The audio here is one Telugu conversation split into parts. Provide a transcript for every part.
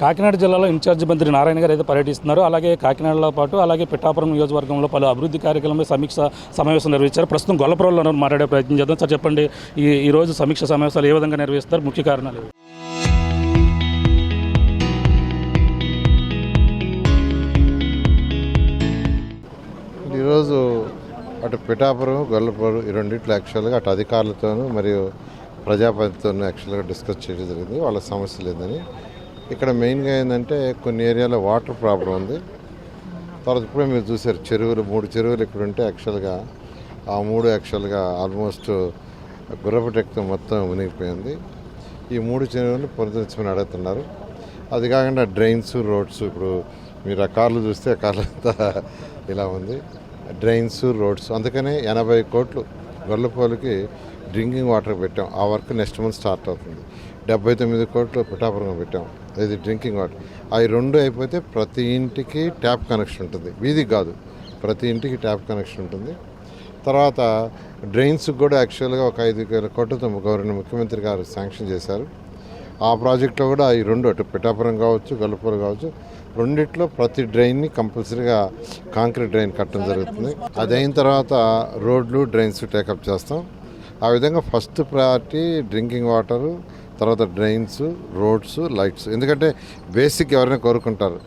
కాకినాడ జిల్లాలో ఇన్ఛార్జి మంత్రి నారాయణ గారు అయితే పర్యటిస్తున్నారు. అలాగే కాకినాడలో పాటు అలాగే పిఠాపురం నియోజకవర్గంలో పలు అభివృద్ధి కార్యక్రమంలో సమీక్ష సమావేశం నిర్వహించారు. ప్రస్తుతం గొల్లపురంలో మాట్లాడే ప్రయత్నం చేద్దాం. సార్ చెప్పండి, ఈ రోజు సమీక్ష సమావేశాలు ఏ విధంగా నిర్వహిస్తారు, ముఖ్య కారణాలు? ఈరోజు అటు పిఠాపురం గొల్లపురం ఈ రెండింటిలో యాక్చువల్గా అటు అధికారులతోనూ మరియు ప్రజాపతితోనూ యాక్చువల్గా డిస్కస్ చేయడం జరిగింది. వాళ్ళ సమస్య లేదని. ఇక్కడ మెయిన్గా ఏంటంటే కొన్ని ఏరియాలో వాటర్ ప్రాబ్లం ఉంది. తర్వాత ఇప్పుడే మీరు చూసారు చెరువులు, 3 చెరువులు ఇక్కడ ఉంటే యాక్చువల్గా ఆ 3 యాక్చువల్గా ఆల్మోస్ట్ గుర్రపటెక్తో మొత్తం మునిగిపోయింది. ఈ 3 చెరువులు పునరుద్ధరించమని అడుగుతున్నారు. అది కాకుండా డ్రైన్స్, రోడ్స్, ఇప్పుడు మీరు ఆ కార్లు చూస్తే ఆ కార్లు అంతా ఇలా ఉంది. డ్రైన్స్, రోడ్స్, అందుకనే 80 కోట్లు గొల్లపోలికి డ్రింకింగ్ వాటర్ పెట్టాం. ఆ వర్క్ నెక్స్ట్ మంత్ స్టార్ట్ అవుతుంది. 79 కోట్లు పిఠాపురం పెట్టాం. ఇది డ్రింకింగ్ వాటర్. అవి 2 అయిపోతే ప్రతి ఇంటికి ట్యాప్ కనెక్షన్ ఉంటుంది. వీధికి కాదు, ప్రతి ఇంటికి ట్యాప్ కనెక్షన్ ఉంటుంది. తర్వాత డ్రైన్స్కి కూడా యాక్చువల్గా ఒక 5,000 కోట్లతో ముఖ్యమంత్రి గారు శాంక్షన్ చేశారు. ఆ ప్రాజెక్ట్లో కూడా ఈ 2 అటు పిఠాపురం కావచ్చు, గొల్లపురం కావచ్చు, రెండిట్లో ప్రతి డ్రైన్ని కంపల్సరీగా కాంక్రీట్ డ్రైన్ కట్టడం జరుగుతుంది. అది అయిన తర్వాత రోడ్లు, డ్రైన్స్ టేకప్ చేస్తాం. ఆ విధంగా ఫస్ట్ ప్రయారిటీ డ్రింకింగ్ వాటరు, తర్వాత డ్రైన్స్, రోడ్స్, లైట్స్. ఎందుకంటే బేసిక్ ఎవరైనా కోరుకుంటారు.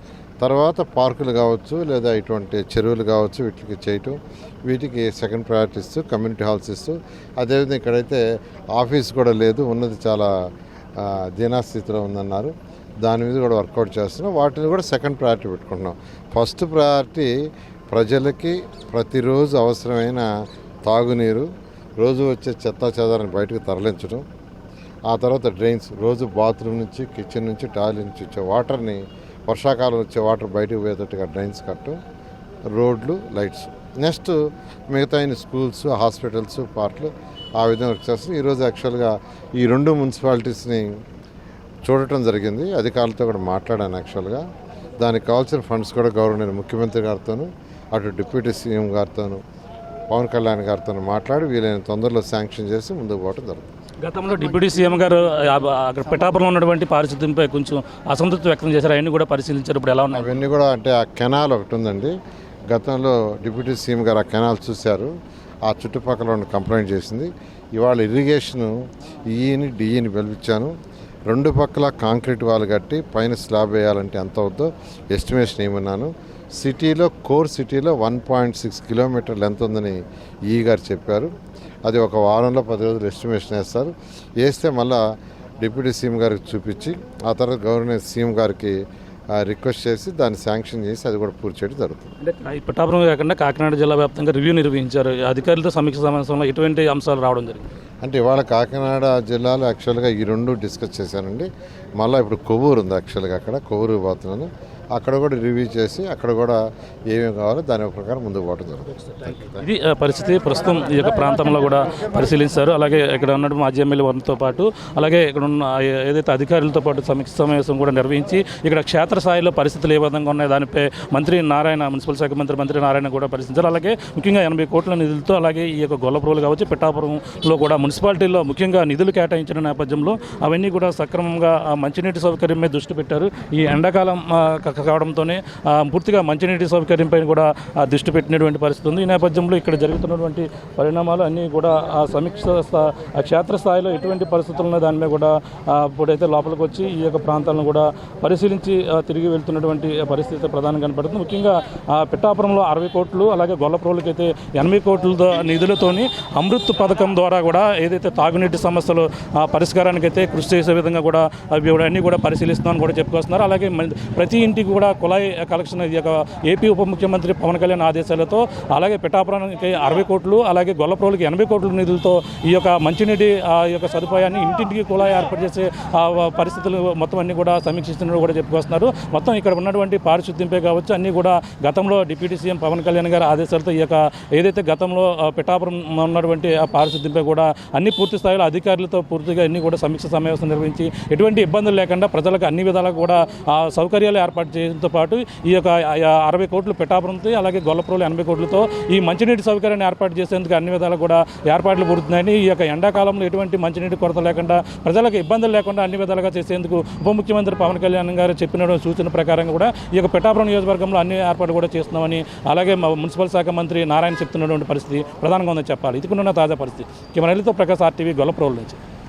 తర్వాత పార్కులు కావచ్చు, లేదా ఇటువంటి చెరువులు కావచ్చు, వీటికి చేయటం, వీటికి సెకండ్ ప్రయారిటీ ఇస్తూ కమ్యూనిటీ హాల్స్ ఇస్తూ, అదేవిధంగా ఇక్కడైతే ఆఫీస్ కూడా లేదు, ఉన్నది చాలా దీనాస్థితిలో ఉందన్నారు. దాని మీద కూడా వర్కౌట్ చేస్తున్నాం. వాటిని కూడా సెకండ్ ప్రయారిటీ పెట్టుకుంటున్నాం. ఫస్ట్ ప్రయారిటీ ప్రజలకి ప్రతిరోజు అవసరమైన తాగునీరు, రోజు వచ్చే చెత్తా చెదారాన్ని బయటకు తరలించడం. ఆ తర్వాత డ్రైన్స్, రోజు బాత్రూమ్ నుంచి, కిచెన్ నుంచి, టాయిలెట్ నుంచి వచ్చే వాటర్ని, వర్షాకాలం వచ్చే వాటర్ బయటకు పోయేటట్టుగా డ్రైన్స్ కట్టడం, రోడ్లు, లైట్స్. నెక్స్ట్ మిగతా స్కూల్స్, హాస్పిటల్స్, పార్కులు ఆ విధంగా వర్క్ చేస్తాం. ఈరోజు యాక్చువల్గా ఈ 2 మున్సిపాలిటీస్ని చూడటం జరిగింది. అధికారులతో కూడా మాట్లాడాను. యాక్చువల్గా దానికి కావాల్సిన ఫండ్స్ కూడా గవర్నమెంట్ ముఖ్యమంత్రి గారితోనూ, అటు డిప్యూటీ సీఎం గారితోనూ, పవన్ కళ్యాణ్ గారితో మాట్లాడి వీలైన తొందరలో శాంక్షన్ చేసి ముందుకు పోవడం జరుగుతుంది. గతంలో డిప్యూటీ సీఎం గారు అక్కడ పిఠాపురంలో ఉన్నటువంటి పారిశుద్ధ్యంపై కొంచెం అసంతృప్తి వ్యక్తం చేశారు. అవన్నీ కూడా పరిశీలించారు. ఇప్పుడు ఎలా ఉన్నాయి అవన్నీ కూడా? అంటే ఆ కెనాల్ ఒకటి ఉందండి. గతంలో డిప్యూటీ సీఎం గారు ఆ కెనాల్ చూశారు. ఆ చుట్టుపక్కల ఉన్న కంప్లైంట్ చేసింది. ఇవాళ ఇరిగేషను ఈని డిఈని పిలిపించాను. 2 పక్కల కాంక్రీట్ వాల్ కట్టి పైన స్లాబ్ వేయాలంటే ఎంత అవుద్దో ఎస్టిమేషన్ ఏమన్నాను. సిటీలో, కోర్ సిటీలో 1.6 కిలోమీటర్ లెంత్ ఉందని ఈ గారు చెప్పారు. అది ఒక వారంలో 10 రోజులు ఎస్టిమేషన్ వేస్తారు. వేస్తే మళ్ళా డిప్యూటీ సీఎం గారికి చూపించి ఆ తర్వాత గవర్నర్ సీఎం గారికి రిక్వెస్ట్ చేసి దాన్ని శాంక్షన్ చేసి అది కూడా పూర్తి చేయడం జరుగుతుంది. అంటే పిఠాపురం కాకుండా కాకినాడ జిల్లా వ్యాప్తంగా రివ్యూ నిర్వహించారు. అధికారులతో సమీక్ష సమావేశంలో ఎటువంటి అంశాలు రావడం జరిగింది? అంటే ఇవాళ కాకినాడ జిల్లాలో యాక్చువల్గా ఈ 2 డిస్కస్ చేశానండి. మళ్ళీ ఇప్పుడు కొవ్వూరు ఉంది. యాక్చువల్గా అక్కడ కొవ్వూరు పోతున్నాను. అక్కడ కూడా రివ్యూ చేసి అక్కడ కూడా ఏమేమి కావాలో దాని ప్రకారం ముందుకు పోవడం జరుగుతుంది. ఇది పరిస్థితి ప్రస్తుతం ఈ యొక్క ప్రాంతంలో కూడా పరిశీలించారు. అలాగే ఇక్కడ ఉన్న మాజీ ఎమ్మెల్యే వారితో పాటు అలాగే ఇక్కడ ఉన్న ఏదైతే అధికారులతో పాటు సమీక్ష సమావేశం కూడా నిర్వహించి ఇక్కడ క్షేత్రస్థాయిలో పరిస్థితులు ఏ విధంగా ఉన్నాయి దానిపై మంత్రి నారాయణ, మున్సిపల్ శాఖ మంత్రి నారాయణ కూడా పరిశీలించారు. అలాగే ముఖ్యంగా 80 కోట్ల నిధులతో అలాగే ఈ యొక్క గొల్లపురం కావచ్చు, పిఠాపురంలో కూడా మున్సిపాలిటీల్లో ముఖ్యంగా నిధులు కేటాయించిన నేపథ్యంలో అవన్నీ కూడా సక్రమంగా మంచినీటి సౌకర్యం మీద దృష్టి పెట్టారు. ఈ ఎండాకాలం కావడంతోనే పూర్తిగా మంచినీటి సౌకర్యంపై కూడా దృష్టి పెట్టినటువంటి పరిస్థితి ఉంది. ఈ నేపథ్యంలో ఇక్కడ జరుగుతున్నటువంటి పరిణామాలు అన్నీ కూడా ఆ సమీక్ష క్షేత్రస్థాయిలో ఎటువంటి పరిస్థితులు ఉన్నాయి దాని మీద కూడా ఇప్పుడైతే లోపలికి వచ్చి ఈ యొక్క ప్రాంతాలను కూడా పరిశీలించి తిరిగి వెళ్తున్నటువంటి పరిస్థితి ప్రధానంగా కనపడుతుంది. ముఖ్యంగా పిఠాపురంలో 60 కోట్లు అలాగే గొల్లపురంకి అయితే 80 కోట్ల నిధులతోని అమృత్ పథకం ద్వారా కూడా ఏదైతే తాగునీటి సమస్యలు పరిష్కారానికి అయితే కృషి చేసే విధంగా కూడా అన్నీ కూడా పరిశీలిస్తున్నామని కూడా చెప్పుకొస్తున్నారు. అలాగే ప్రతి ఇంటికి కూడా కుళాయి కలెక్షన్ ఈ యొక్క ఏపీ ఉప ముఖ్యమంత్రి పవన్ కళ్యాణ్ ఆదేశాలతో అలాగే పిఠాపురానికి 60 కోట్లు అలాగే గొల్లపురంకి 80 కోట్ల నిధులతో ఈ యొక్క మంచినీటి ఈ యొక్క సదుపాయాన్ని ఇంటింటికి కుళాయి ఏర్పాటు చేసే పరిస్థితులు మొత్తం అన్ని కూడా సమీక్షిస్తున్నట్టు కూడా చెప్పుకొస్తున్నారు. మొత్తం ఇక్కడ ఉన్నటువంటి పారిశుద్ధ్యంపై కావచ్చు అన్నీ కూడా గతంలో డిప్యూటీ సీఎం పవన్ కళ్యాణ్ గారి ఆదేశాలతో ఈ యొక్క ఏదైతే గతంలో పిఠాపురం ఉన్నటువంటి ఆ పారిశుద్ధ్యంపై కూడా అన్ని పూర్తి స్థాయిలో అధికారులతో పూర్తిగా అన్ని కూడా సమీక్ష సమావేశం నిర్వహించి ఎటువంటి ఇబ్బందులు లేకుండా ప్రజలకు అన్ని విధాలుగా కూడా సౌకర్యాలు ఏర్పాటు చేయడంతో పాటు ఈ యొక్క 60 కోట్లు పిఠాపురంతో అలాగే గొల్లప్రోలు 80 కోట్లతో ఈ మంచినీటి సౌకర్యాన్ని ఏర్పాటు చేసేందుకు అన్ని విధాలు కూడా ఏర్పాట్లు పూడుతున్నాయని ఈ యొక్క ఎండాకాలంలో ఎటువంటి మంచినీటి కొరత లేకుండా ప్రజలకు ఇబ్బందులు లేకుండా అన్ని విధాలుగా చేసేందుకు ఉప ముఖ్యమంత్రి పవన్ కళ్యాణ్ గారు చెప్పిన సూచన ప్రకారంగా కూడా ఈ యొక్క పిఠాపురం నియోజకవర్గంలో అన్ని ఏర్పాట్లు కూడా చేస్తున్నామని అలాగే మున్సిపల్ శాఖ మంత్రి నారాయణ చెప్తున్నటువంటి పరిస్థితి ప్రధానంగా ఉందని చెప్పాలి. ఇది కూడా తాజా పరిస్థితి. కెమెరాలతో ప్రకాశ్ RTV గొల్లప్రోలు నుంచి.